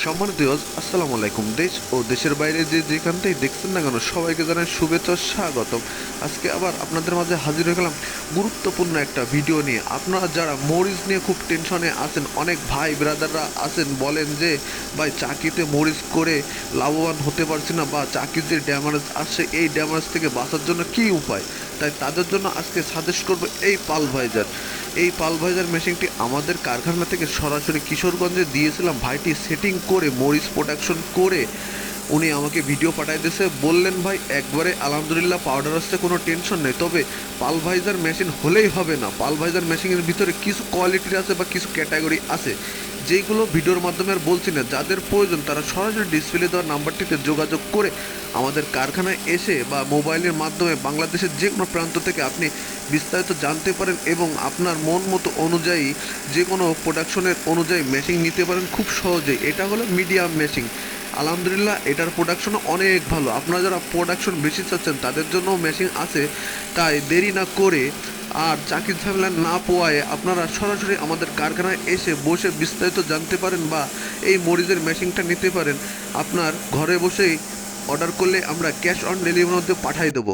সম্মানিত ভিউয়ার্স, আসসালামু আলাইকুম। দেশ ও দেশের বাইরে যে যেখান থেকে দেখছেন না কেন সবাইকে জানাই শুভেচ্ছা, স্বাগতম। আজকে আবার আপনাদের মাঝে হাজির হয়ে গেলাম গুরুত্বপূর্ণ একটা ভিডিও নিয়ে। আপনারা যারা মরিচ নিয়ে খুব টেনশনে আছেন, অনেক ভাই ব্রাদাররা আছেন বলেন যে ভাই চাকরিতে মরিচ করে লাভবান হতে পারছি না, বা চাকরির যে ড্যামারেজ আসছে এই ড্যামারেজ থেকে বাঁচার জন্য কী উপায়, তাই তাদের জন্য আজকে সাজেস্ট করবো এই পালভাইজার। এই পালভাইজার মেশিনটি আমাদের কারখানা থেকে সরাসরি কিশোরগঞ্জে দিয়েছিলাম। ভাইটি সেটিং করে মরিচ প্রোডাকশন করে উনি আমাকে ভিডিও পাঠাই দিয়েছে, বললেন ভাই একবারে আলহামদুলিল্লাহ পাউডার আসছে, কোনো টেনশন নেই। তবে পালভাইজার মেশিন হলেই হবে না, পালভাইজার মেশিনের ভিতরে কিছু কোয়ালিটির আছে বা কিছু ক্যাটাগরি আছে যেগুলো ভিডিওর মাধ্যমে আর বলছি না। যাদের প্রয়োজন তারা সরাসরি ডিসপ্লে দেওয়ার নাম্বারটিতে যোগাযোগ করে আমাদের কারখানায় এসে বা মোবাইলের মাধ্যমে বাংলাদেশের যে কোনো প্রান্ত থেকে আপনি বিস্তারিত জানতে পারেন এবং আপনার মন মতো অনুযায়ী যে কোনো প্রোডাকশনের অনুযায়ী মেশিন নিতে পারেন খুব সহজেই। এটা হলো মিডিয়াম মেশিন। আলহামদুলিল্লাহ এটার প্রোডাকশনও অনেক ভালো। আপনারা যারা প্রোডাকশন বেশি চাচ্ছেন তাদের জন্য মেশিন আছে। তাই দেরি না করে আর চাকরির ঝামেলা না পোয়ায় আপনারা সরাসরি আমাদের কারখানায় এসে বসে বিস্তারিত জানতে পারেন বা এই মরিচের মেশিনটা নিতে পারেন। আপনার ঘরে বসেই অর্ডার করলে আমরা ক্যাশ অন ডেলিভারির মধ্যে পাঠিয়ে দেবো।